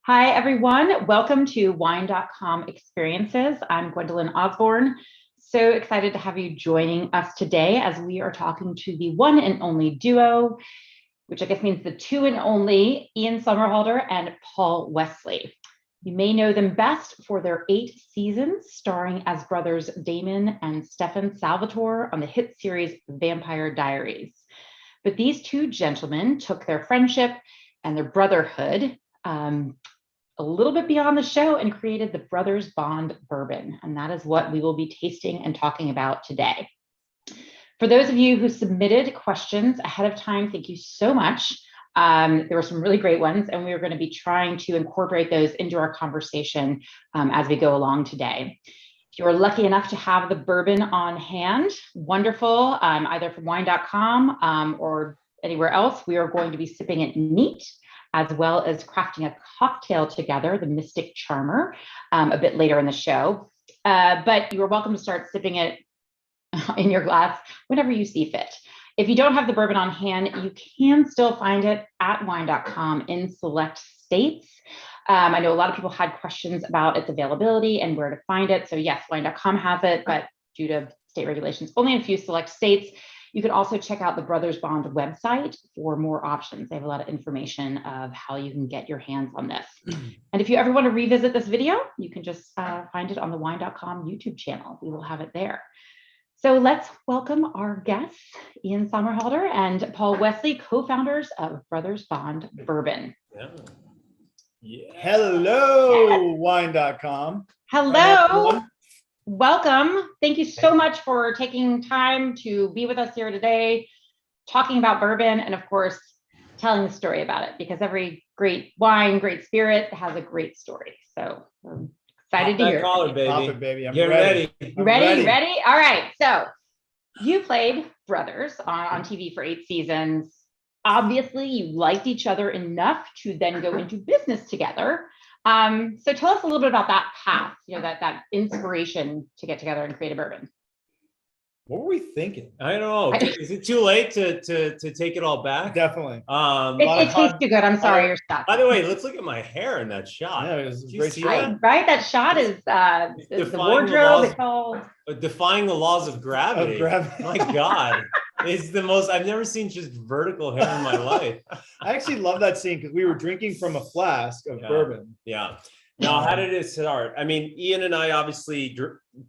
Hi, everyone. Welcome to Wine.com Experiences. I'm Gwendolyn Osborne. So excited to have you joining us today as we are talking to the one and only duo, which I guess means the two and only Ian Somerhalder and Paul Wesley. You may know them best for their 8 seasons starring as brothers Damon and Stefan Salvatore on the hit series Vampire Diaries. But these two gentlemen took their friendship and their brotherhood a little bit beyond the show and created the Brothers Bond Bourbon. And that is what we will be tasting and talking about today. For those of you who submitted questions ahead of time, thank you so much. There were some really great ones, and we are going to be trying to incorporate those into our conversation as we go along today. If you're lucky enough to have the bourbon on hand, wonderful, either from wine.com or anywhere else, we are going to be sipping it neat, as well as crafting a cocktail together, the Mystic Charmer, a bit later in the show. But you're welcome to start sipping it in your glass whenever you see fit. If you don't have the bourbon on hand, you can still find it at wine.com in select states. I know a lot of people had questions about its availability and where to find it. So yes, wine.com has it, but due to state regulations, only in a few select states. You can also check out the Brothers Bond website for more options. They have a lot of information of how you can get your hands on this. And if you ever want to revisit this video, you can just find it on the wine.com YouTube channel. We will have it there. So let's welcome our guests, Ian Somerhalder and Paul Wesley, co-founders of Brothers Bond Bourbon. Yeah. Hello, wine.com. Hello. Welcome. Thank you so much for taking time to be with us here today, talking about bourbon and, of course, telling the story about it, because every great wine, great spirit has a great story. So we're excited to hear it. Pop it, baby. I'm ready. Ready? All right. So you played brothers on TV for 8 seasons. Obviously, you liked each other enough to then go into business together. So tell us a little bit about that path, that inspiration to get together and create a bourbon. What were we thinking? I don't know. Is it too late to take it all back? Definitely. It tastes too good. I'm sorry, you're stuck. By the way, let's look at my hair in that shot. Yeah, it was a great shot. Right? That shot is the wardrobe. It's called defying the laws of gravity. My God. It's the most, I've never seen just vertical hair in my life. I actually love that scene because we were drinking from a flask of bourbon. Yeah. Now, how did it start? I mean, Ian and I obviously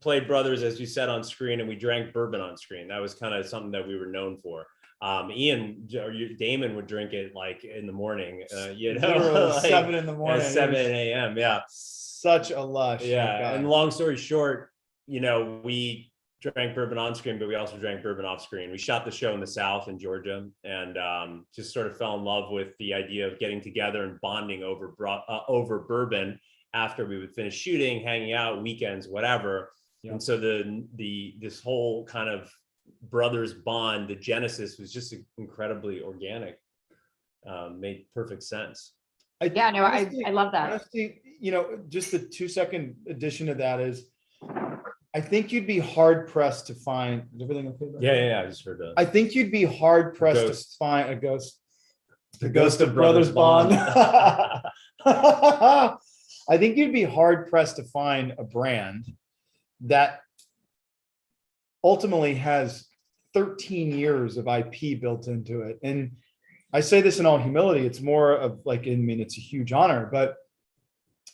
played brothers, as you said, on screen, and we drank bourbon on screen. That was kind of something that we were known for. Damon would drink it like in the morning, Literally like 7 in the morning. 7 a.m. Yeah. Such a lush. Yeah. And long story short, we drank bourbon on screen, but we also drank bourbon off screen. We shot the show in the South in Georgia, and just sort of fell in love with the idea of getting together and bonding over bourbon after we would finish shooting, hanging out, weekends, whatever. Yep. And so this whole kind of brothers bond, the genesis was just incredibly organic. Made perfect sense. I love that. Honestly, just the 2-second addition to that is, I think you'd be hard pressed to find. Is everything okay? Yeah. I just heard that. I think you'd be hard pressed to find a ghost. The ghost of Brothers Bond. I think you'd be hard pressed to find a brand that ultimately has 13 years of IP built into it. And I say this in all humility. It's more of it's a huge honor, but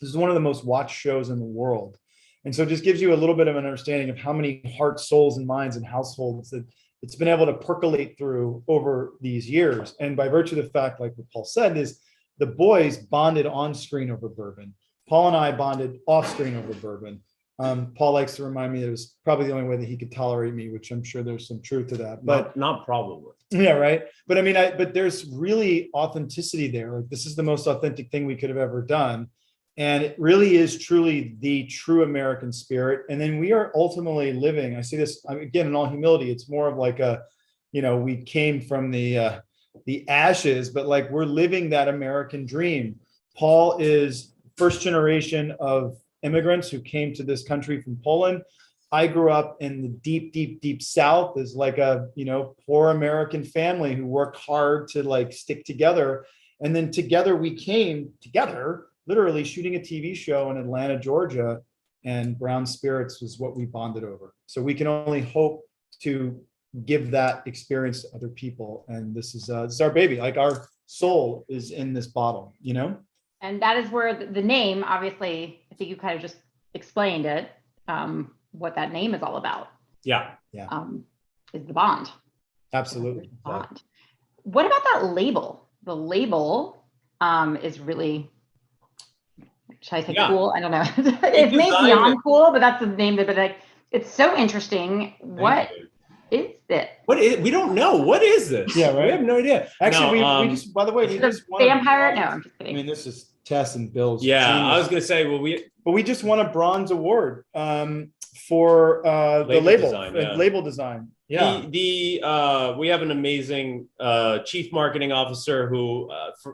this is one of the most watched shows in the world. And so it just gives you a little bit of an understanding of how many hearts, souls, and minds and households that it's been able to percolate through over these years. And by virtue of the fact, like what Paul said, is the boys bonded on screen over bourbon. Paul and I bonded off screen over bourbon. Paul likes to remind me that it was probably the only way that he could tolerate me, which I'm sure there's some truth to that. But not probably. Yeah, right. But I mean, but there's really authenticity there. Like, this is the most authentic thing we could have ever done. And it really is truly the true American spirit. And then we are ultimately living, I say this again in all humility, it's more of like we came from the ashes, but like we're living that American dream. Paul is first generation of immigrants who came to this country from Poland. I grew up in the deep, deep, deep South as like a, poor American family who worked hard to like stick together. And then together we came together literally shooting a TV show in Atlanta, Georgia, and brown spirits was what we bonded over. So we can only hope to give that experience to other people. And this is our baby. Like our soul is in this bottle, you know? And that is where the name, obviously, I think you kind of just explained it, what that name is all about. Yeah. Is the bond. Absolutely. Bond. What about that label? The label is really, should I say cool? I don't know. It's maybe beyond cool, but that's the name of it. But like, it's so interesting. What is it? We don't know. What is this? Yeah, right. We have no idea. Actually, we just, by the way, we just want vampire. No, I'm just kidding. I mean, this is Tess and Bill's. Yeah, genius. I was gonna say, but we just won a bronze award for the label design. Yeah. We have an amazing chief marketing officer who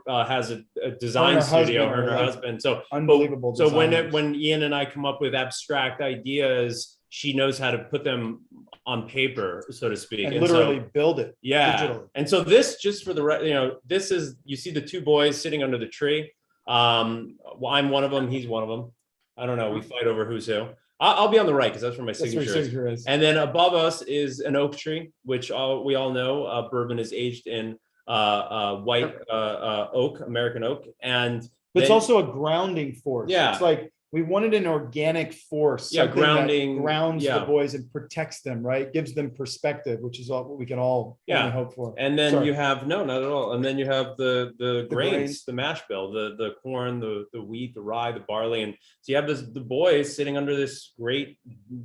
has a design studio, her and her husband. So unbelievable. So when Ian and I come up with abstract ideas, she knows how to put them on paper, so to speak, and literally build it. Yeah. Digitally. And so this, just for the this is, you see the two boys sitting under the tree. I'm one of them. He's one of them. I don't know. We fight over who's who. I'll be on the right because that's where my signature is. And then above us is an oak tree, which we all know bourbon is aged in white oak, American oak. And it's also a grounding force. Yeah. It's like we wanted an organic force. Yeah, grounding. That grounds the boys and protects them, right? Gives them perspective, which is all what we can all only hope for. And then you have, no, not at all. And then you have the grains, the mash bill, the corn, the wheat, the rye, the barley. And so you have the boys sitting under this great,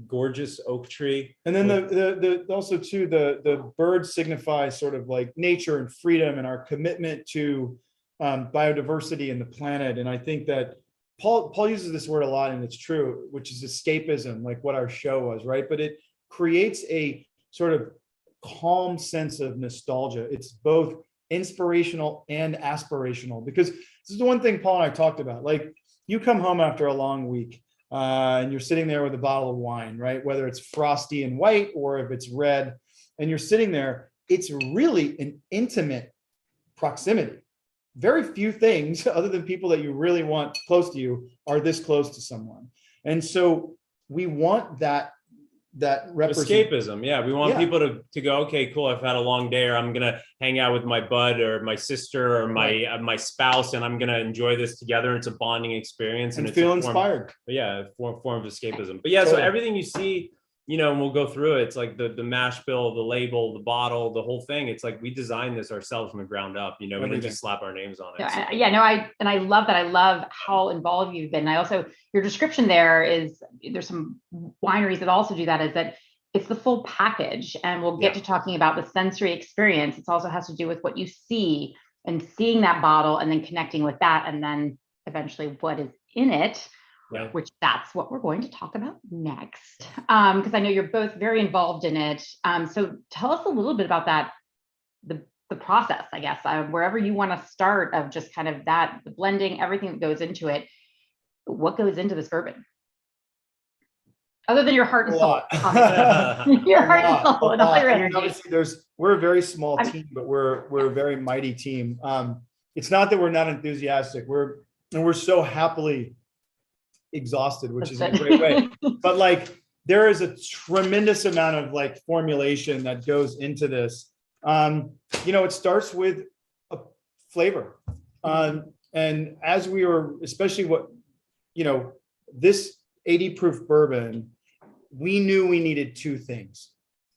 gorgeous oak tree. And then the birds signify sort of like nature and freedom and our commitment to biodiversity and the planet. And I think that Paul uses this word a lot, and it's true, which is escapism, like what our show was, right? But it creates a sort of calm sense of nostalgia. It's both inspirational and aspirational, because this is the one thing Paul and I talked about. Like, you come home after a long week and you're sitting there with a bottle of wine, right? Whether it's frosty and white or if it's red, and you're sitting there, it's really an intimate proximity. Very few things other than people that you really want close to you are this close to someone. And so we want that escapism. Yeah. We want people to go, okay, cool. I've had a long day, or I'm going to hang out with my bud or my sister or my spouse, and I'm going to enjoy this together. It's a bonding experience and feel inspired. A form of escapism. But yeah, so everything you see, and we'll go through it. It's like the mash bill, the label, the bottle, the whole thing. It's like we designed this ourselves from the ground up. We didn't just slap our names on it. I love that. I love how involved you've been. I also, your description there is, there's some wineries that also do that, is that it's the full package. And we'll get to talking about the sensory experience. It also has to do with what you see and seeing that bottle and then connecting with that. And then eventually what is in it. Yeah. Which that's what we're going to talk about next, because I know you're both very involved in it. So tell us a little bit about that, the process, I guess, wherever you want to start, of just kind of that, the blending, everything that goes into it. What goes into this bourbon? Other than your heart and soul. Your heart and soul and all your energy. Obviously, we're a very small team, but we're a very mighty team. It's not that we're not enthusiastic. We're so happily exhausted, which is a great way. But like, there is a tremendous amount of like formulation that goes into this. It starts with a flavor. And as we were, especially this 80 proof bourbon, we knew we needed two things.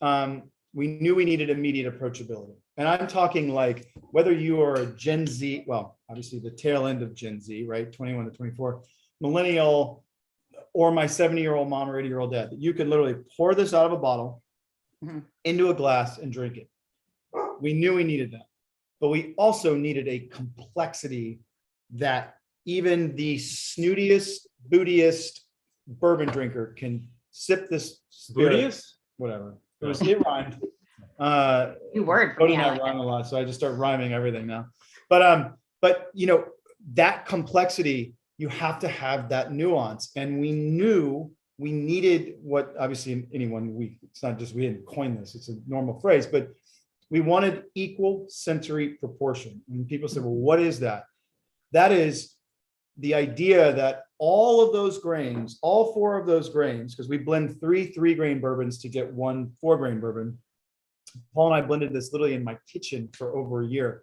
We knew we needed immediate approachability. And I'm talking like, whether you are a Gen Z, well, obviously the tail end of Gen Z, right? 21 to 24, millennial, or my 70-year-old mom or 80-year-old dad, that you can literally pour this out of a bottle into a glass and drink it. We knew we needed that, but we also needed a complexity that even the snootiest, bootiest bourbon drinker can sip this. Bootiest? Whatever. It rhymed. New word. Cody and I rhyme a lot, so I just start rhyming everything now. But that complexity, you have to have that nuance. And we knew we needed what, obviously it's not just, we didn't coin this, it's a normal phrase, but we wanted equal sensory proportion. And people said, well, what is that? That is the idea that all of those grains, all 4 of those grains, because we blend 3 3-grain bourbons to get 1 4-grain bourbon. Paul and I blended this literally in my kitchen for over a year.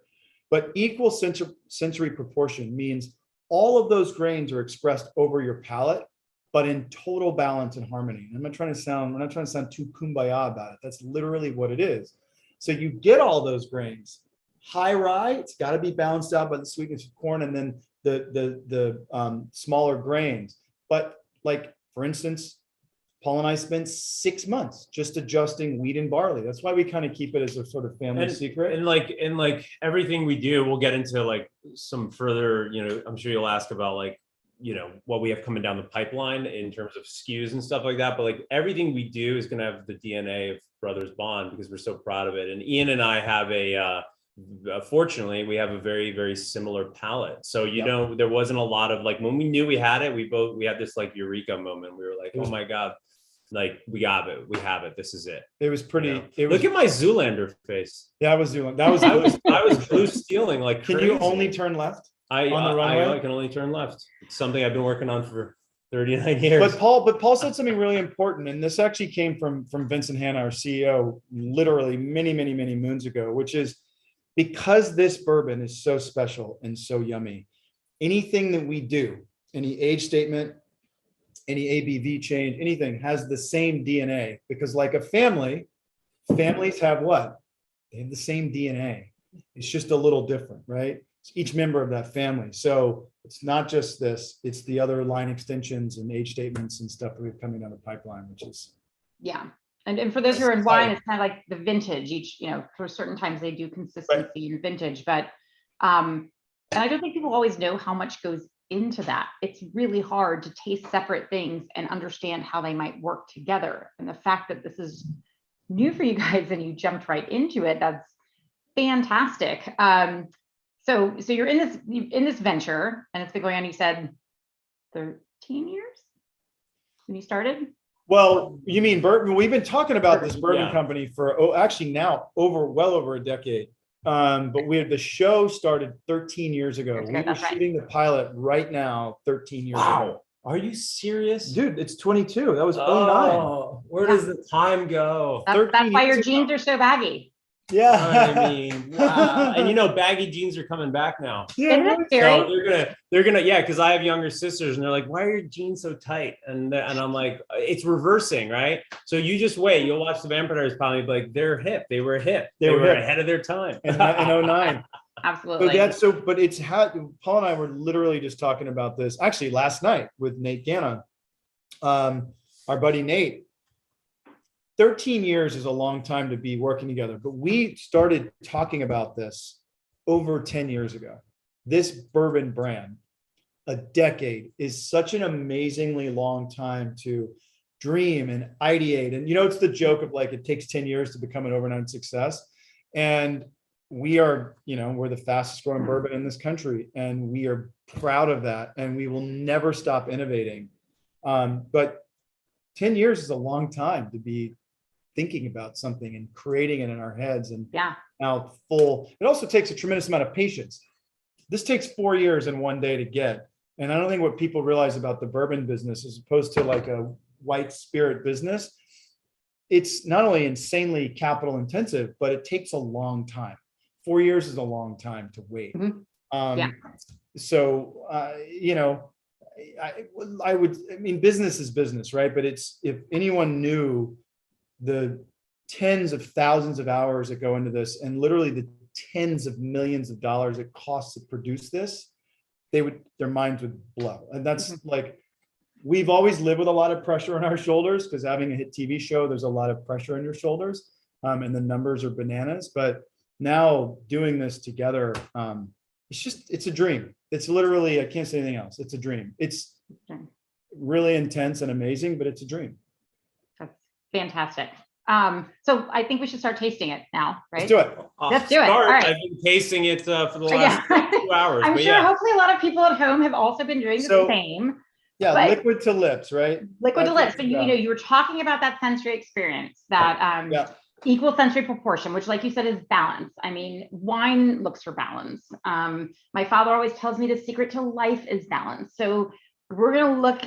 But equal sensory proportion means all of those grains are expressed over your palate, but in total balance and harmony. I'm not trying to sound too kumbaya about it. That's literally what it is. So you get all those grains. High rye, it's got to be balanced out by the sweetness of corn, and then the smaller grains. But like, for instance, Paul and I spent 6 months just adjusting wheat and barley. That's why we kind of keep it as a sort of family secret. And like everything we do, we'll get into like some further, I'm sure you'll ask about like, what we have coming down the pipeline in terms of SKUs and stuff like that. But like everything we do is going to have the DNA of Brothers Bond, because we're so proud of it. And Ian and I have fortunately, we have a very, very similar palate. So, there wasn't a lot of like, when we knew we had it, we had this like eureka moment. We were like, oh my God, like we have it. This is it. It was pretty. Look at my Zoolander face. Yeah, I was Zoolander. I was blue stealing like crazy. Can you only turn left on the runway? I can only turn left. It's something I've been working on for 39 years. But Paul said something really important, and this actually came from Vincent Hanna, our CEO, literally many, many, many moons ago, which is, because this bourbon is so special and so yummy, anything that we do, any age statement, any ABV change, anything has the same DNA, because like a families have what? They have the same DNA. It's just a little different, right? It's each member of that family. So it's not just this, it's the other line extensions and age statements and stuff that we have coming down the pipeline, which is. Yeah. And for those who are in wine, it's kind of like the vintage. Each, for certain times they do consistency in vintage, but and I don't think people always know how much goes into that. It's really hard to taste separate things and understand how they might work together. And the fact that this is new for you guys and you jumped right into it, that's fantastic. So you're in this venture, and it's been going on, you said 13 years when you started? Well, you mean bourbon? We've been talking about this bourbon company for actually now well over a decade. But the show started 13 years ago. We were shooting the pilot right now 13 years ago. Are you serious? Dude, it's 22. That was 09. Where does the time go? That's why your jeans are so baggy. Yeah. I mean, wow. And baggy jeans are coming back now. Yeah, isn't that scary? So they're gonna, because I have younger sisters and they're like, why are your jeans so tight? And I'm like, it's reversing, right? So you just wait, you'll watch the Vampire Diaries probably be like, they're hip. They were hip. They were ahead of their time. In 09. Absolutely. But it's how Paul and I were literally just talking about this actually last night with Nate Gannon, our buddy Nate. 13 years is a long time to be working together, but we started talking about this over 10 years ago. This bourbon brand, a decade, is such an amazingly long time to dream and ideate. And it's the joke of like, it takes 10 years to become an overnight success. And we are, we're the fastest growing bourbon in this country, and we are proud of that. And we will never stop innovating. But 10 years is a long time to be thinking about something and creating it in our heads. And now it also takes a tremendous amount of patience. This takes 4 years and 1 day to get. And I don't think what people realize about the bourbon business, as opposed to like a white spirit business, it's not only insanely capital intensive, but it takes a long time. 4 years is a long time to wait. So, business is business, right? But if anyone knew the tens of thousands of hours that go into this, and literally the tens of millions of dollars it costs to produce this, their minds would blow. And that's like, we've always lived with a lot of pressure on our shoulders, because having a hit TV show, there's a lot of pressure on your shoulders, and the numbers are bananas. But now doing this together, it's a dream. It's literally, I can't say anything else. It's a dream. It's really intense and amazing, but it's a dream. Fantastic. So I think we should start tasting it now, right? Let's do it. Let's do it. All right. I've been tasting it for the last 2 hours. I'm sure hopefully a lot of people at home have also been doing the same. Yeah, liquid to lips, right? Liquid to lips. So you were talking about that sensory experience that equal sensory proportion, which like you said is balance. I mean, wine looks for balance. My father always tells me the secret to life is balance. So we're going to look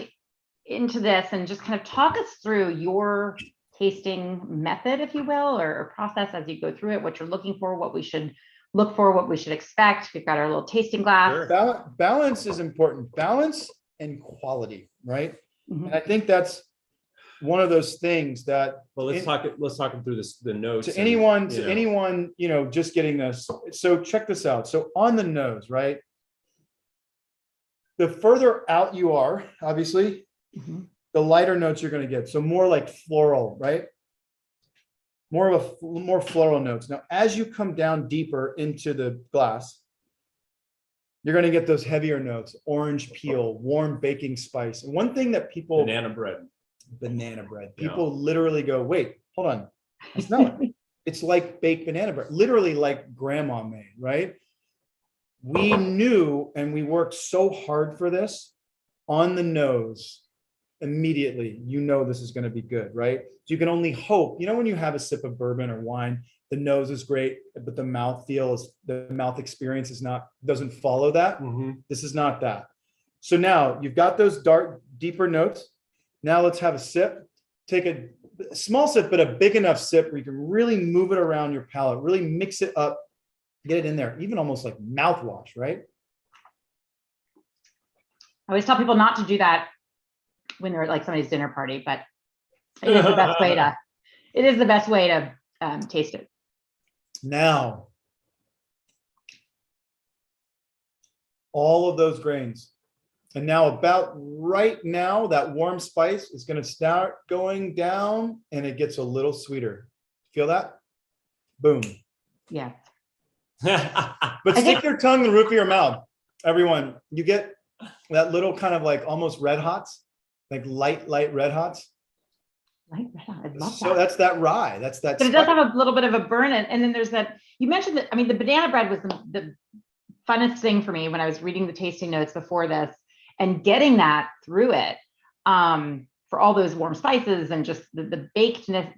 into this and just kind of talk us through your tasting method, if you will, or process as you go through it, what you're looking for, what we should look for, what we should expect. We've got our little tasting glass. Sure. Balance is important. Balance and quality, right? Mhm. And I think that's one of those things that Well, let's talk through the notes. to anyone, just getting this. So check this out. So on the nose, right? The further out you are, obviously, Mhm. the lighter notes you're going to get. So more like floral, right? More floral notes. Now, as you come down deeper into the glass, you're going to get those heavier notes, orange peel, warm baking spice. And one thing that people banana bread. People literally go, wait, hold on. I smell it. It's like baked banana bread, literally like grandma made, right? We knew, and we worked so hard for this on the nose. Immediately, this is going to be good, right? So you can only hope, when you have a sip of bourbon or wine, the nose is great, but the mouth experience doesn't follow that. Mm-hmm. This is not that. So now you've got those dark, deeper notes. Now let's have a sip. Take a small sip, but a big enough sip where you can really move it around your palate, really mix it up, get it in there, even almost like mouthwash, right? I always tell people not to do that when they're at like somebody's dinner party, but it is the best way to taste it. Now, all of those grains. And now about right now, that warm spice is going to start going down and it gets a little sweeter. Feel that? Boom. Yeah. But stick your tongue in the roof of your mouth. Everyone, you get that little kind of like almost red hots, like light red hots. Light red hot. I love that. So that's that rye. That's that. But it does have a little bit of a burn. And then there's that, you mentioned that, I mean, the banana bread was the funnest thing for me when I was reading the tasting notes before this and getting that through it for all those warm spices and just the bakedness,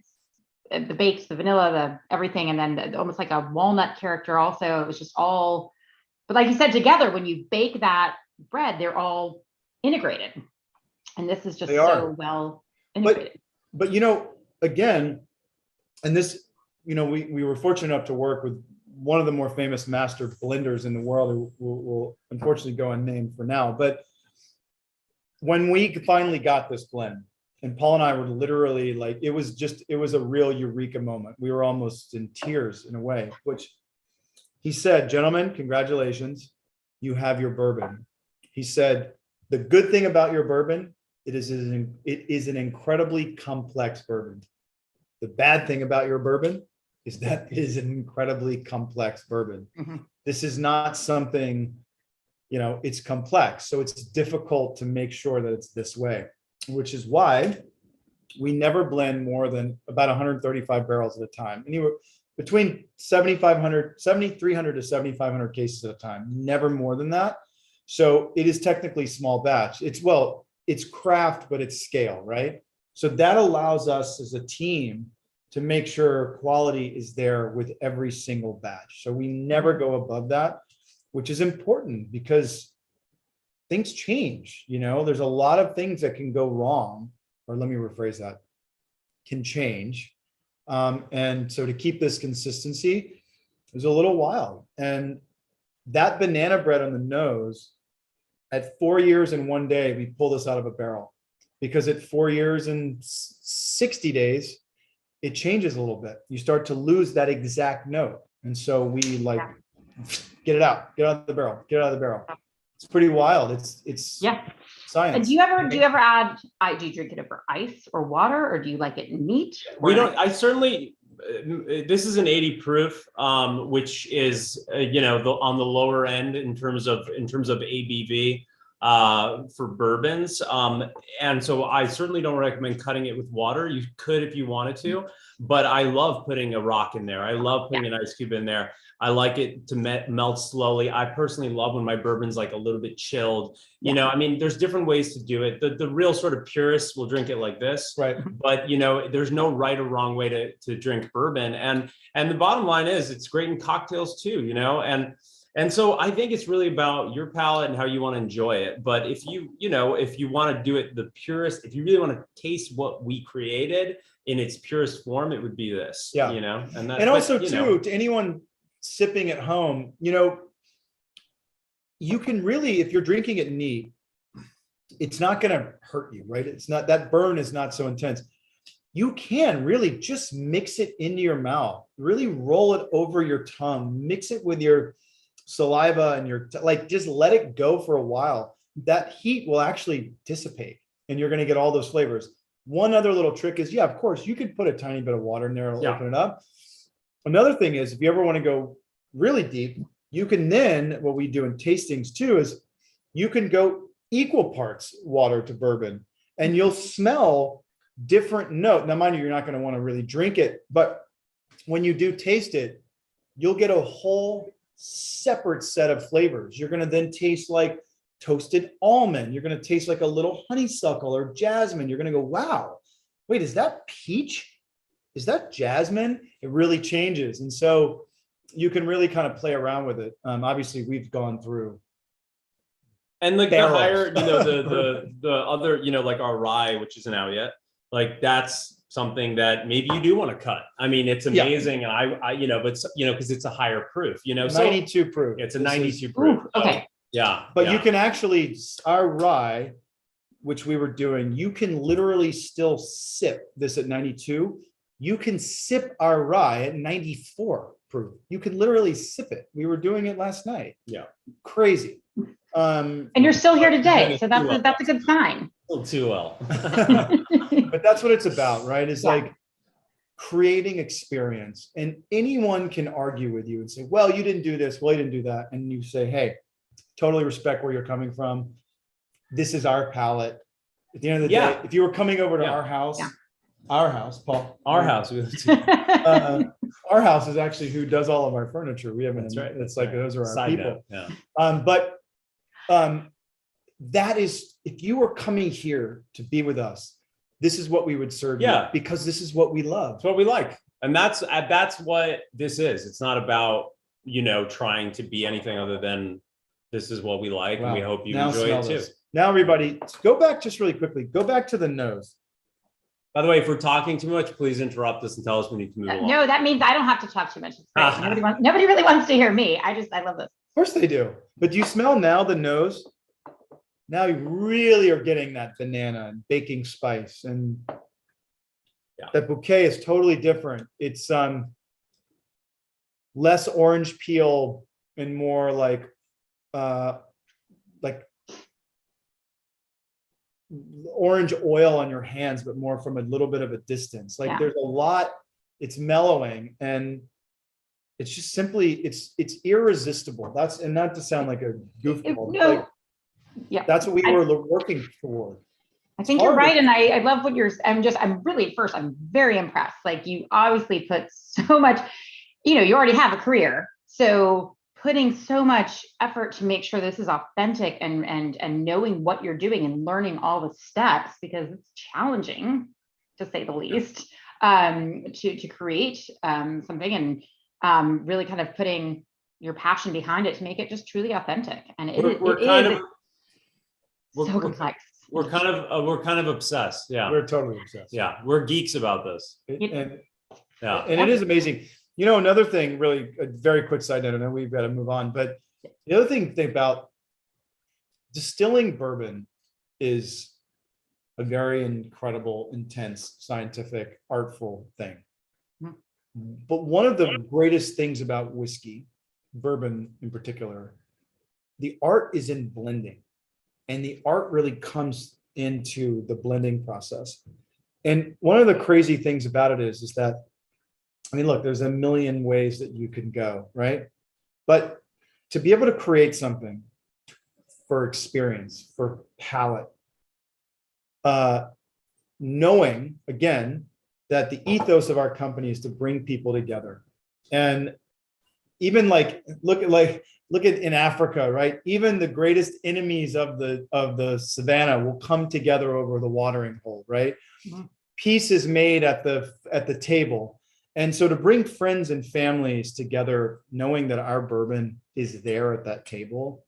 the vanilla, the everything. And then almost like a walnut character also. It was just all, but like you said, together, when you bake that bread, they're all integrated. And this is just so well integrated. But again, and this, we were fortunate enough to work with one of the more famous master blenders in the world who will unfortunately go unnamed for now. But when we finally got this blend, and Paul and I were literally like, it was a real eureka moment. We were almost in tears in a way, which he said, gentlemen, congratulations, you have your bourbon. He said, the good thing about your bourbon, it is an incredibly complex bourbon. The bad thing about your bourbon is that it is an incredibly complex bourbon. Mm-hmm. This is not something, it's complex. So it's difficult to make sure that it's this way, which is why we never blend more than about 135 barrels at a time. Anywhere between 7,300 to 7,500 cases at a time, never more than that. So it is technically small batch. It's craft, but it's scale, right? So that allows us as a team to make sure quality is there with every single batch. So we never go above that, which is important because things change. There's a lot of things that can go wrong, or let me rephrase that, can change. And so to keep this consistency is a little wild. And that banana bread on the nose, at 4 years and 1 day, we pull this out of a barrel because at 4 years and 60 days, it changes a little bit. You start to lose that exact note. And so we get it out of the barrel. It's pretty wild. It's science. And do you ever add, do you drink it over ice or water, or do you like it neat? We don't, this is an 80 proof, which is, on the lower end in terms of ABV. for bourbons. And so I certainly don't recommend cutting it with water. You could if you wanted to, but I love putting a rock in there. I love putting an ice cube in there. I like it to melt slowly. I personally love when my bourbon's like a little bit chilled. You know, I mean, there's different ways to do it. The real sort of purists will drink it like this, Right. But you know, there's no right or wrong way to drink bourbon. And the bottom line is it's great in cocktails too, you know, and so I think it's really about your palate and how you want to enjoy it. But if if you want to do it the purest, if you really want to taste what we created in its purest form, it would be this, you know, and also to anyone sipping at home, you know, you can really, if you're drinking it neat, it's not going to hurt you, right? It's not, that burn is not so intense. You can really just mix it into your mouth, really roll it over your tongue, mix it with your saliva and your, like, just let it go for a while. That heat will actually dissipate and you're going to get all those flavors. One other little trick is, of course, you could put a tiny bit of water in there and open it up. Another thing is, if you ever want to go really deep, you can then, what we do in tastings too, is you can go equal parts water to bourbon and you'll smell different note. Now, mind you, you're not going to want to really drink it, but when you do taste it, you'll get a whole separate set of flavors. You're going to then taste like toasted almond. You're going to taste like a little honeysuckle or jasmine. You're going to go, wow, wait, is that peach? Is that jasmine? It really changes. And so you can really kind of play around with it. Obviously, we've gone through. And like the higher, you know, the other, you know, like our rye, which isn't out yet, like that's something that maybe you do want to cut. I mean, it's amazing. And I you know, but you know, because it's a higher proof, you know, 92 proof. It's a 92 proof. Okay. But you can actually, our rye, which we were doing, you can literally still sip this at 92. You can sip our rye at 94 proof. You can literally sip it. We were doing it last night. Yeah. Crazy. And you're still here today. So that's a good sign. A little too well. But that's what it's about, right? It's like creating experience. And anyone can argue with you and say, well, you didn't do this. Well, you didn't do that. And you say, hey, totally respect where you're coming from. This is our palate. At the end of the day, if you were coming over to our house, Paul. Our house. Our house is actually who does all of our furniture. We haven't. That's right. It's like those are our Side people. Note, yeah. But that is, if you were coming here to be with us, this is what we would serve you, because this is what we love. It's what we like, and that's what this is. It's not about, you know, trying to be anything other than this is what we like, and we hope you enjoy it too. Now, everybody, go back just really quickly. Go back to the nose. By the way, if we're talking too much, please interrupt us and tell us we need to move along. No, that means I don't have to talk too much. It's great. Nobody really wants to hear me. I love this. Of course they do. But do you smell now the nose? Now you really are getting that banana and baking spice, and that bouquet is totally different. It's less orange peel and more like orange oil on your hands, but more from a little bit of a distance. Like there's a lot, it's mellowing, and it's just simply, it's irresistible. That's, and not to sound like a goofball, that's what we were working toward. I think you're right. And I love what I'm really, first, I'm very impressed. Like, you obviously put so much, you know, you already have a career. So putting so much effort to make sure this is authentic and knowing what you're doing and learning all the steps, because it's challenging, to say the least, to create something, and really kind of putting your passion behind it to make it just truly authentic. And so complex. We're kind of obsessed. Yeah, we're totally obsessed. Yeah, we're geeks about this. And it is amazing. You know, another thing, really, a very quick side note, I know we've got to move on, but the other thing about distilling bourbon is a very incredible, intense, scientific, artful thing. But one of the greatest things about whiskey, bourbon in particular, the art is in blending. And the art really comes into the blending process. And one of the crazy things about it is that, I mean, look, there's a million ways that you can go, right? But to be able to create something for experience, for palate. Knowing again that the ethos of our company is to bring people together, and even like look at in Africa, right? Even the greatest enemies of the savannah will come together over the watering hole, right? Mm-hmm. Peace is made at the table. And so to bring friends and families together, knowing that our bourbon is there at that table,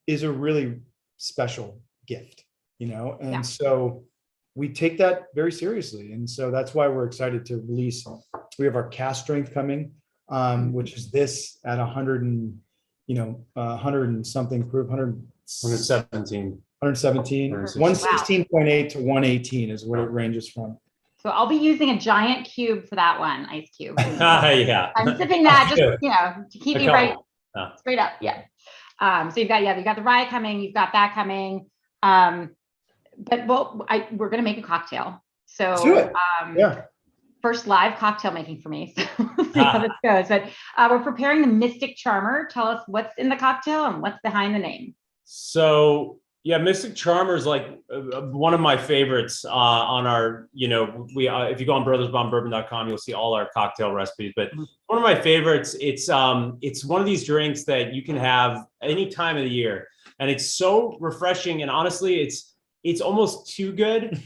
is a really special gift, you know? And yeah. So we take that very seriously. And so that's why we're excited to release. We have our cask strength coming, which is this at 100 and, 100 and something proof, 117. 116.8 to 118 is what it ranges from. So I'll be using a giant cube for that one, ice cube. Yeah. I'm sipping that just, to keep me right straight up. Yeah. So you've got the rye coming, you've got that coming. But we're going to make a cocktail. So let's do it. Yeah. First live cocktail making for me. So we'll see how this goes. But we're preparing the Mystic Charmer. Tell us what's in the cocktail and what's behind the name. So yeah, Mystic Charmer is like one of my favorites on our, if you go on brothersbondbourbon.com, you'll see all our cocktail recipes. But one of my favorites, it's one of these drinks that you can have any time of the year. And it's so refreshing. And honestly, it's almost too good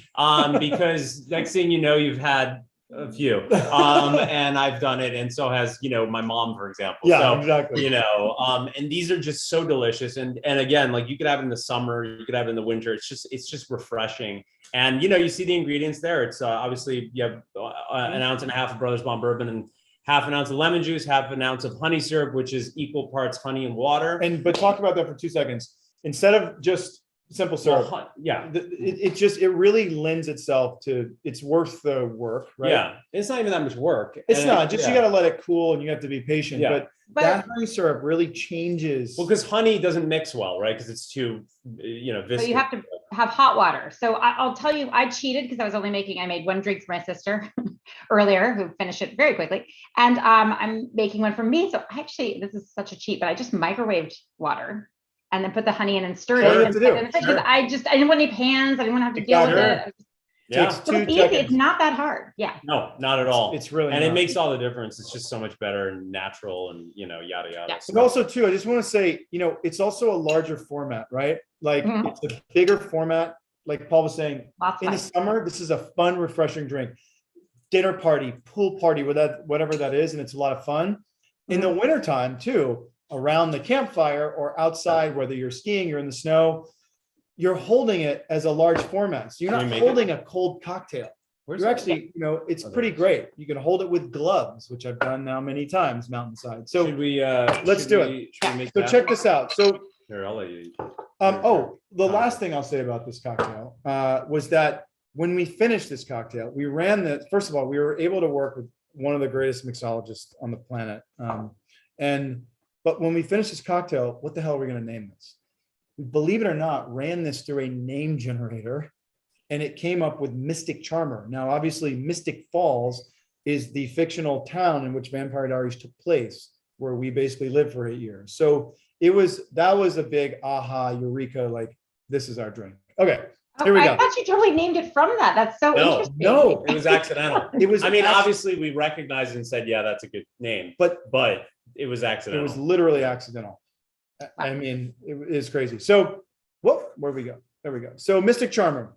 because next thing you know, you've had a few and I've done it, and so has my mom, for example. Yeah, so, exactly. And these are just so delicious, and again, like you could have it in the summer, you could have it in the winter. It's just refreshing, and you see the ingredients there. It's obviously you have an ounce and a half of Brothers Bond bourbon and half an ounce of lemon juice, half an ounce of honey syrup, which is equal parts honey and water. But talk about that for 2 seconds. Instead of just simple syrup, it really lends itself to, it's worth the work, right? Yeah, it's not even that much work. It's not just, you got to let it cool and you have to be patient. But that honey syrup really changes. Well, because honey doesn't mix well, right? Because it's too viscous. So you have to have hot water. So I'll tell you, I cheated because I made one drink for my sister earlier, who finished it very quickly, and I'm making one for me. So actually, this is such a cheat, but I just microwaved water and then put the honey in and stirred it. Because I didn't want any pans. I didn't want to have to deal with it. Yeah. So it's easy. It's not that hard. Yeah. No, not at all. It's really it makes all the difference. It's just so much better and natural and yada yada. Yeah. And also too, I just want to say, it's also a larger format, right? Like it's a bigger format. Like Paul was saying, in the summer, this is a fun, refreshing drink. Dinner party, pool party, whatever that is, and it's a lot of fun. In the wintertime too, around the campfire or outside, whether you're skiing, you're in the snow, you're holding it as a large format. So you're not holding a cold cocktail. You're actually, it's pretty great. You can hold it with gloves, which I've done now many times mountainside. So let's do it. So check this out. So here, I'll let you. The last thing I'll say about this cocktail was that when we finished this cocktail, we ran the, first of all, we were able to work with one of the greatest mixologists on the planet. But when we finished this cocktail, what the hell are we going to name this? Believe it or not, ran this through a name generator, and it came up with Mystic Charmer. Now, obviously, Mystic Falls is the fictional town in which Vampire Diaries took place, where we basically lived for 8 years. So that was a big aha, eureka, like, this is our drink. Okay, here we go. I thought you totally named it from that. That's so interesting. No, it was accidental. Obviously, we recognized it and said, yeah, that's a good name, but it was accidental. It was literally accidental. I mean, it is crazy. So, where we go? There we go. So, Mystic Charmer.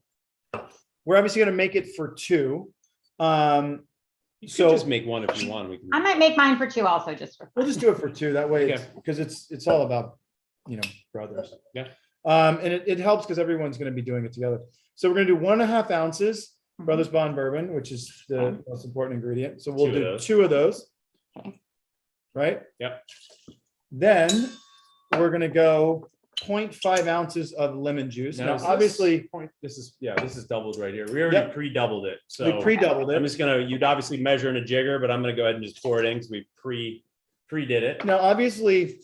We're obviously going to make it for 2. You could just make one if you want. I might make mine for 2 also, just for fun. We'll just do it for 2. That way, because it's all about, brothers. Yeah. And it helps because everyone's going to be doing it together. So we're going to do 1.5 ounces Brothers Bond bourbon, which is the most important ingredient. So we'll do 2 of those. Okay. Right? Yep. Then we're going to go 0.5 ounces of lemon juice. Now obviously, this is doubled right here. We already pre-doubled it. So we pre-doubled it. I'm just you'd obviously measure in a jigger, but I'm going to go ahead and just pour it in because we pre-did it. Now, obviously,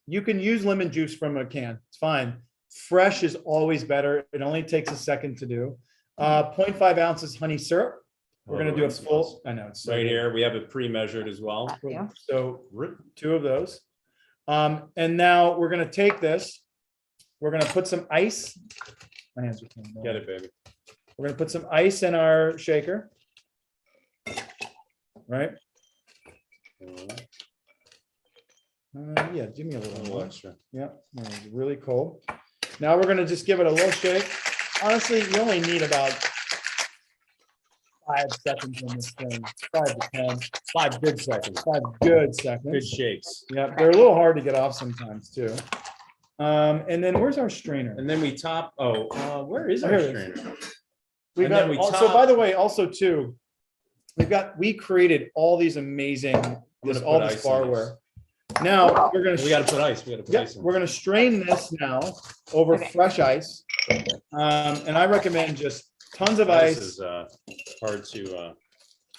you can use lemon juice from a can. It's fine. Fresh is always better. It only takes a second to do. 0.5 ounces honey syrup. We're going to do a full, I know it's right here. We have it pre-measured as well. So 2 of those. And now we're going to take this we're gonna put some ice. My hands are clean. Get it, baby. We're gonna put some ice in our shaker. Right? Yeah, give me a little more. Extra. Yeah, it's really cold. Now we're gonna just give it a little shake. Honestly, you only need about 5 seconds in this thing. 5 to 10. 5 good seconds. 5 good seconds. Good shakes. Yeah, they're a little hard to get off sometimes too. And then where's our strainer? And then we top. Where is Oh, our here it is. strainer? We've and got then we also, top- by the way, also too, we created all these amazing, all put this ice in barware. Now we're gonna We got to put ice. We got to put Yep, ice in. we're gonna strain this now over Okay. fresh ice. And I recommend just tons of This ice. is hard to. Well,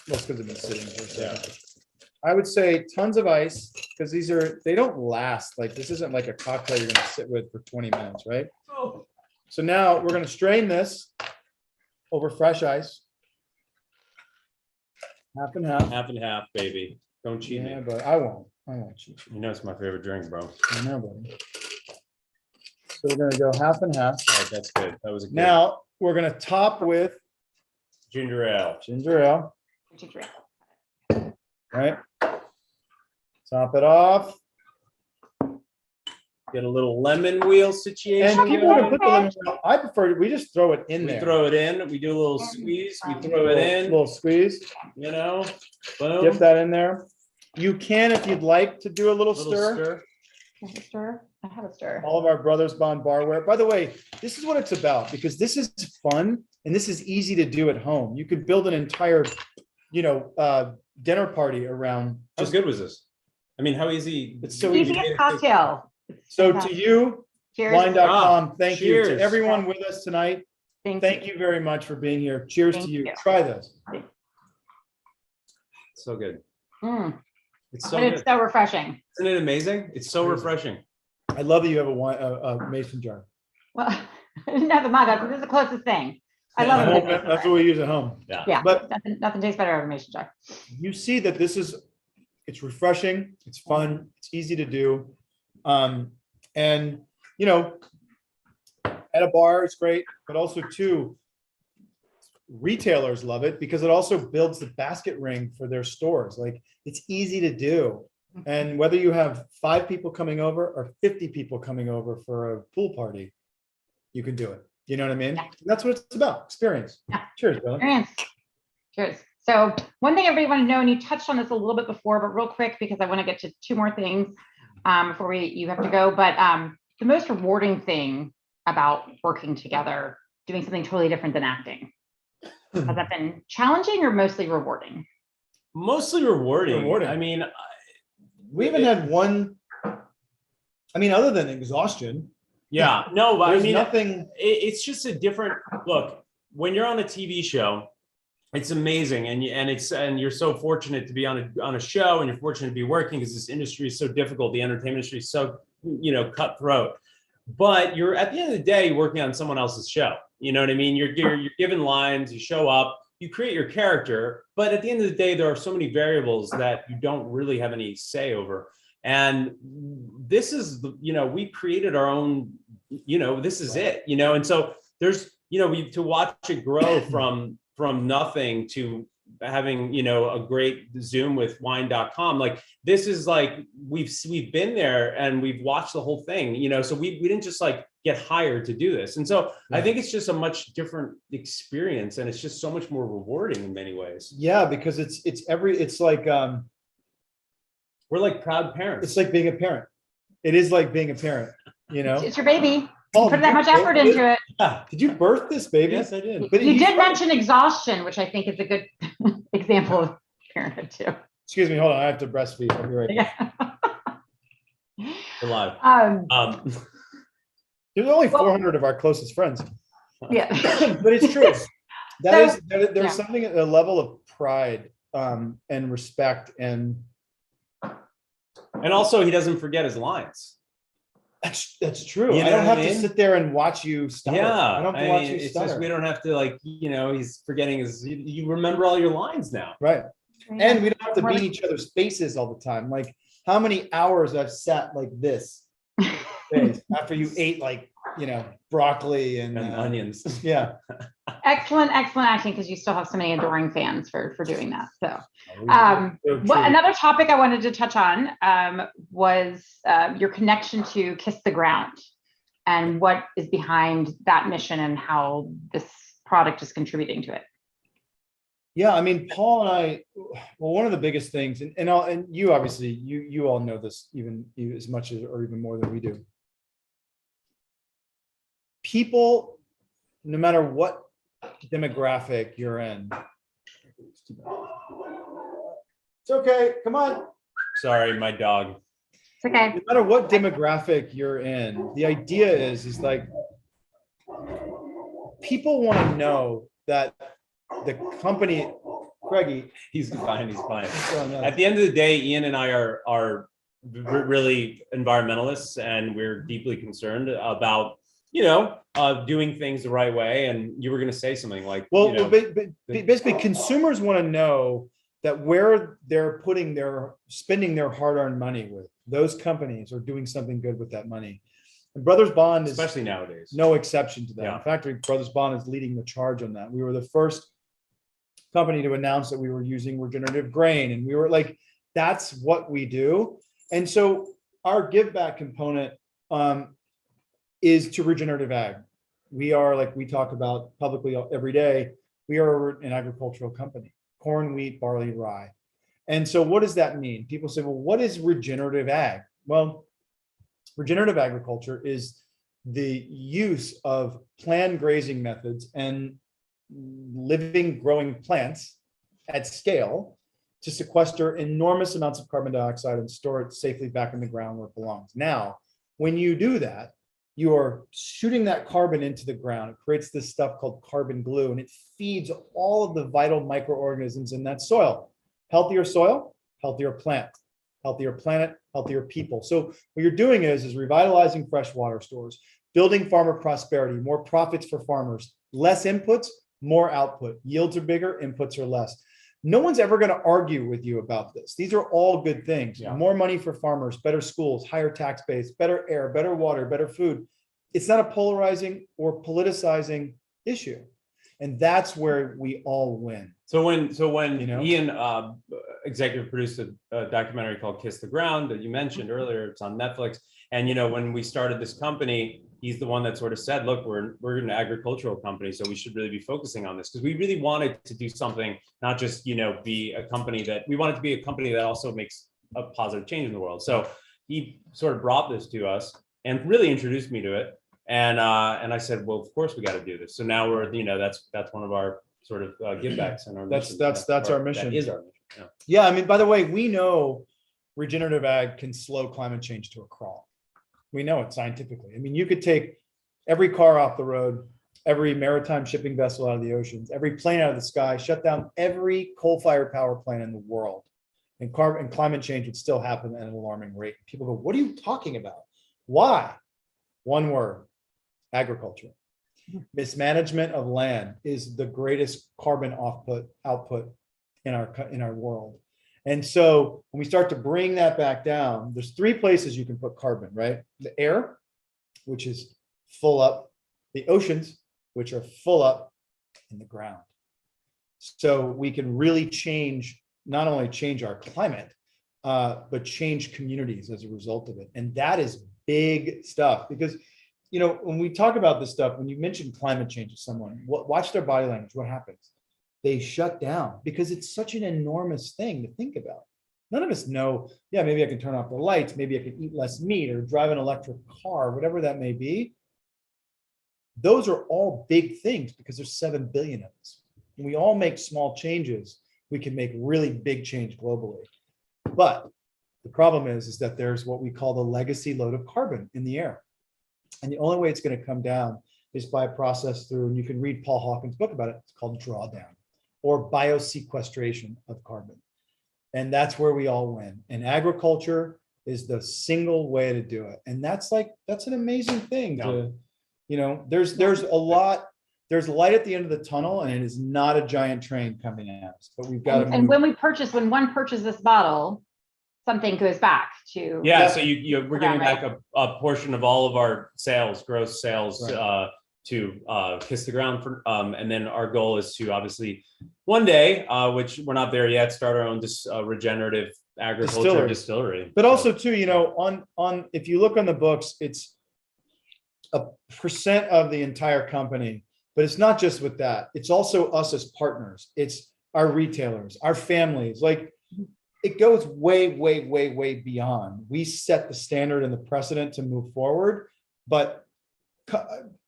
it's because it's been sitting for a Yeah. second. I would say tons of ice, because they don't last. Like, this isn't like a cocktail you're gonna sit with for 20 minutes, right? So now we're gonna strain this over fresh ice. Half and half. Half and half, baby. Don't cheat Yeah, me. but I won't cheat you. You know it's my favorite drink, bro. I know, buddy. So we're gonna go half and half. All right, that's good. That was a good Now, we're gonna top with ginger ale. ginger ale, Ginger ale. right? Top it off. Get a little lemon wheel situation. And people want to going. put the lemon, I prefer, we just throw it in We there. throw it in. We do a little squeeze. We throw it in. Little squeeze, You know, boom. dip that in there. You can, if you'd like to do a little Little stir. I have a stir. I have a stir. All of our Brothers Bond barware. By the way, this is what it's about, because this is fun and this is easy to do at home. You could build an entire, dinner party around. How good was this? I mean, how easy? It's so easy. Easiest cocktail. So to you, Cheers. wine.com, thank you to cheers. everyone with us tonight. Thank you very much for being here. Cheers to Thank you. you. Try this. So good. Mm, It's so but it's good. so refreshing. Isn't it amazing? It's so Crazy. refreshing. I love that you have a mason jar. Well, I didn't have a mug. This is the closest thing. I Yeah, love At it. home, that's what we use at home. Yeah, But nothing tastes better than a mason jar. you see that it's refreshing, it's fun, it's easy to do. And at a bar, it's great, but also too, retailers love it because it also builds the basket ring for their stores. Like, it's easy to do. And whether you have 5 people coming over or 50 people coming over for a pool party, you can do it. You know what I mean? Yeah. That's what it's about, experience. Yeah. Cheers, brother. Experience. Cheers. So one thing everybody want to know, and you touched on this a little bit before, but real quick, because I want to get to 2 more things before you have to go. But the most rewarding thing about working together, doing something totally different than acting, has that been challenging or mostly rewarding? Mostly rewarding. Rewarding. I mean, We haven't had one, other than exhaustion. yeah, no, but I There's mean, nothing. it's just a different look. When you're on a TV show, it's amazing, and you're so fortunate to be on a show, and you're fortunate to be working because this industry is so difficult. The entertainment industry is so cutthroat. But you're at the end of the day working on someone else's show. You know what I mean? You're given lines, you show up, you create your character, but at the end of the day, there are so many variables that you don't really have any say over. And this is, we created our own, this is it, and so there's, to watch it grow from nothing to having, a great Zoom with wine.com. Like, this is like, we've been there and we've watched the whole thing, so we didn't just like get hired to do this. And so I think it's just a much different experience, and it's just so much more rewarding in many ways. Yeah, because it's like, We're like proud parents. it's like being a parent. It is like being a parent, It's your baby. Oh, Put that much effort into it. Yeah. Did you birth this baby? Yes, I did. But You did mention exhaustion, which I think is a good example of parenthood too. Excuse me, hold on. I have to breastfeed. I'll be right back. Yeah. We're live. There's only 400 of our closest friends, Yeah. but it's true. There's yeah. something at a level of pride and respect, and And also, he doesn't forget his lines. that's true. You know I don't what have I to mean? sit there and watch you stutter. Yeah, I don't have to watch you it's stutter. just we don't have to he's forgetting his. You remember all your lines now. Right. And we don't have to be in each other's faces all the time. Like, how many hours I've sat like this face after you ate like broccoli and onions. Yeah. Excellent acting, because you still have so many adoring fans for doing that. So, So another topic I wanted to touch on was your connection to Kiss the Ground and what is behind that mission and how this product is contributing to it. Yeah, I mean, Paul and I, well, one of the biggest things, and you obviously, you all know this even as much as, or even more than we do. People, no matter what demographic you're in, it's okay, come on. Sorry, my dog. It's okay. No matter what demographic you're in, the idea is like, people want to know that the company, Craigie, He's fine. He's fine. going on? At the end of the day, Ian and I are really environmentalists, and we're deeply concerned about, doing things the right way. And you were going to say something like, well, basically, consumers want to know that where they're spending their hard-earned money with, those companies are doing something good with that money. And Brothers Bond is especially nowadays no exception to that. Yeah. In fact, Brothers Bond is leading the charge on that. We were the first company to announce that we were using regenerative grain, and we were like, that's what we do. And so our give back component is to regenerative ag. We are, like we talk about publicly every day, we are an agricultural company: corn, wheat, barley, rye. And so what does that mean? People say, well, what is regenerative ag? Well, regenerative agriculture is the use of planned grazing methods and living, growing plants at scale to sequester enormous amounts of carbon dioxide and store it safely back in the ground where it belongs. Now, when you do that, you are shooting that carbon into the ground. It creates this stuff called carbon glue, and it feeds all of the vital microorganisms in that soil. Healthier soil, healthier plant, healthier planet, healthier people. So what you're doing is revitalizing freshwater stores, building farmer prosperity, more profits for farmers, less inputs, more output. Yields are bigger, inputs are less. No one's ever going to argue with you about this. These are all good things. Yeah. More money for farmers, better schools, higher tax base, better air, better water, better food. It's not a polarizing or politicizing issue. And that's where we all win. So when Ian executive produced a documentary called Kiss the Ground that you mentioned earlier, it's on Netflix. And when we started this company, he's the one that sort of said, look, we're an agricultural company, so we should really be focusing on this, because we really wanted to do something, not just be a company we wanted to be a company that also makes a positive change in the world. So he sort of brought this to us and really introduced me to it. And I said, well, of course we got to do this. So now we're, that's one of our sort of give backs and our mission. That's our mission. That is our mission. Yeah. Yeah, I mean, by the way, we know regenerative ag can slow climate change to a crawl. We know it scientifically. I mean, you could take every car off the road, every maritime shipping vessel out of the oceans, every plane out of the sky, shut down every coal-fired power plant in the world, and climate change would still happen at an alarming rate. People go, what are you talking about? Why? One word: agriculture. Mismanagement of land is the greatest carbon output in our world. And so when we start to bring that back down, there's three places you can put carbon, right? The air, which is full up, the oceans, which are full up, in the ground. So we can really not only change our climate, but change communities as a result of it. And that is big stuff, because when we talk about this stuff, when you mention climate change to someone, watch their body language. What happens? They shut down, because it's such an enormous thing to think about. None of us know, yeah, maybe I can turn off the lights, maybe I can eat less meat or drive an electric car, whatever that may be. Those are all big things, because there's 7 billion of us. When we all make small changes, we can make really big change globally. But the problem is that there's what we call the legacy load of carbon in the air. And the only way it's going to come down is by a process through, and you can read Paul Hawken's book about it, it's called drawdown, or biosequestration of carbon. And that's where we all win. And agriculture is the single way to do it. And that's an amazing thing. There's light at the end of the tunnel, and it is not a giant train coming at us, but we've got and when one purchases this bottle, something goes back to. Yeah, so we're giving Right. back a portion of all of our sales, gross sales, Right. to Kiss the Ground for, and then our goal is to obviously one day, which we're not there yet, start our own regenerative agriculture distillery. But also too, on if you look on the books, it's a percent of the entire company, but it's not just with that. It's also us as partners. It's our retailers, our families. Like, it goes way, way, way, way beyond. We set the standard and the precedent to move forward, but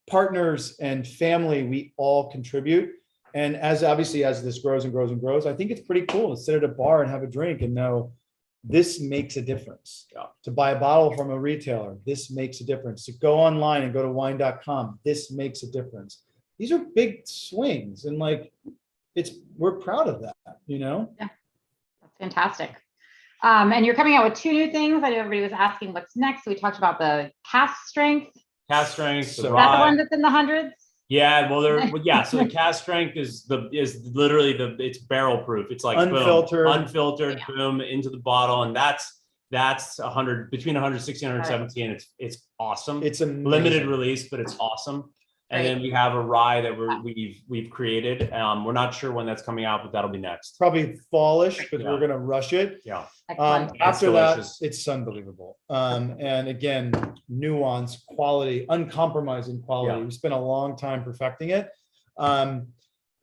partners and family, we all contribute. And as this grows and grows and grows, I think it's pretty cool to sit at a bar and have a drink and know this makes a difference. Yeah. To buy a bottle from a retailer, this makes a difference. To go online and go to wine.com, this makes a difference. These are big swings, and like, we're proud of that, Yeah, that's fantastic. And you're coming out with 2 new things. I know everybody was asking what's next. We talked about the cask strength. Cask strength. Is that the one that's in the hundreds? Yeah, well, so the cask strength is literally it's barrel proof. It's like unfiltered, boom, into the bottle, and that's 100 between 160 and 170, and it's awesome. It's a limited release, but it's awesome. And then we have a rye that we've created. We're not sure when that's coming out, but that'll be next. Probably fallish, because we're gonna rush it. Yeah. After that, it's unbelievable. And again, nuance, quality, uncompromising quality. Yeah. We spent a long time perfecting it. And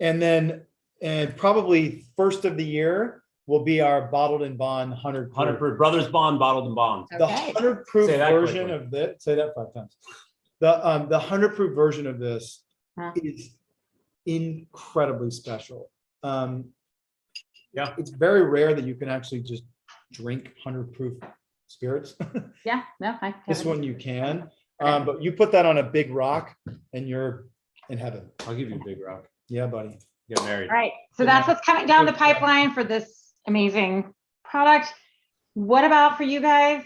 then probably first of the year will be our bottled and bond 100 proof Brothers Bond, bottled and bond. The 100 proof version of this. Say that 5 times. The 100 proof version of this is incredibly special. It's very rare that you can actually just drink 100 proof spirits. Yeah, no, this one you can, but you put that on a big rock and you're in heaven. I'll give you a big rock. Yeah, buddy. Get married. All right, so that's what's coming down the pipeline for this amazing product. What about for you guys,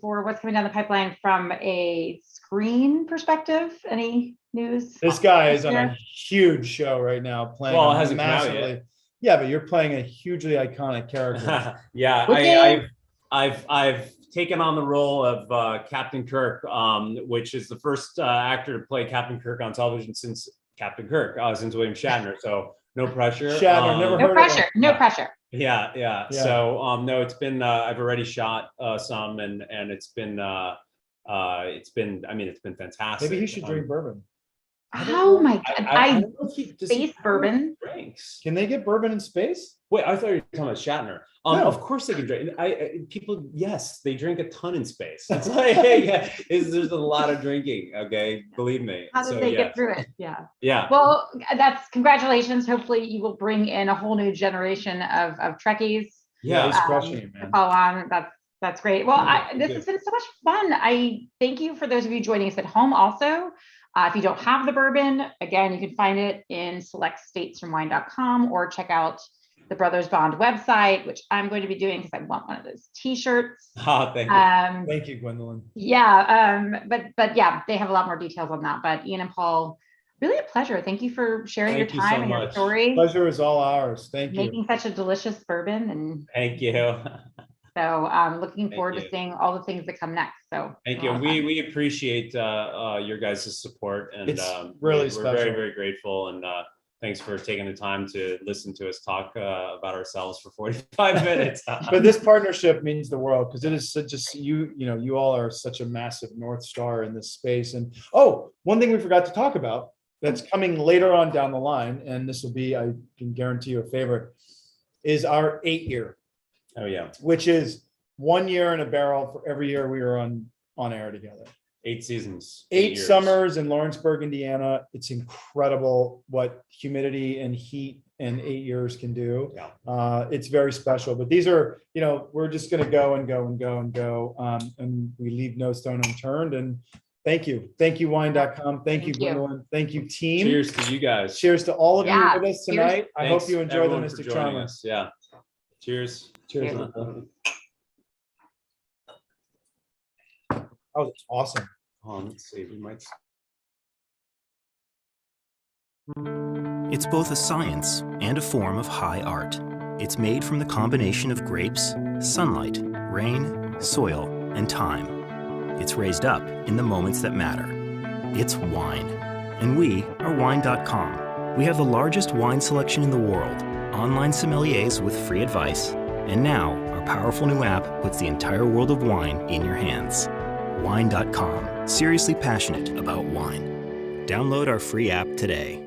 for what's coming down the pipeline from a screen perspective? Any news? This guy is on a huge show right now, playing. Well, it hasn't come out yet. Yeah, but you're playing a hugely iconic character. Yeah, I've taken on the role of Captain Kirk, which is the first actor to play Captain Kirk on television since Captain Kirk, since William Shatner. So no pressure. Shatner, never heard no pressure. No pressure. Yeah. So no, it's been I've already shot some, and it's been fantastic. Maybe he should drink bourbon. Oh my God! Space bourbon. Drinks. Can they get bourbon in space? Wait, I thought you were talking about Shatner. No. Of course they can drink. People, yes, they drink a ton in space. It's like, there's a lot of drinking. Okay, believe me. How did they get through it? Yeah. Yeah. Well, that's congratulations. Hopefully, you will bring in a whole new generation of Trekkies. Yeah, he's crushing it, man. To follow on. That's great. Well, this has been so much fun. I thank you for those of you joining us at home. Also, if you don't have the bourbon, again, you can find it in select states from wine.com, or check out the Brothers Bond website, which I'm going to be doing because I want one of those t-shirts. Oh, thank you. Thank you, Gwendolyn. Yeah. But yeah, they have a lot more details on that. But Ian and Paul, really a pleasure. Thank you for sharing your time and your story. Pleasure is all ours. Thank you. Making such a delicious bourbon. And thank you. So looking forward to seeing all the things that come next. So thank you. We appreciate your guys' support, and it's really special. We're very, very grateful, and thanks for taking the time to listen to us talk about ourselves for 45 minutes. But this partnership means the world, because it is such a, you all are such a massive North Star in this space. And one thing we forgot to talk about that's coming later on down the line, and this will be, I can guarantee you, a favorite, is our 8-year. Oh yeah. Which is 1 year in a barrel for every year we were on air together. 8 seasons. 8 summers in Lawrenceburg, Indiana. It's incredible what humidity and heat and 8 years can do. Yeah. It's very special. But these are, we're just going to go and go and go and go. And we leave no stone unturned. And thank you. Thank you, wine.com. Thank you, Gwendolyn. Thank you, team. Cheers to you guys. Cheers to all of you with us tonight. I hope you enjoy the Mystic Trauma. Yeah. Cheers. Cheers. Oh, that's awesome. Let's see. We might. It's both a science and a form of high art. It's made from the combination of grapes, sunlight, rain, soil, and time. It's raised up in the moments that matter. It's wine. And we are wine.com. We have the largest wine selection in the world, online sommeliers with free advice, and now our powerful new app puts the entire world of wine in your hands. Wine.com. Seriously passionate about wine. Download our free app today.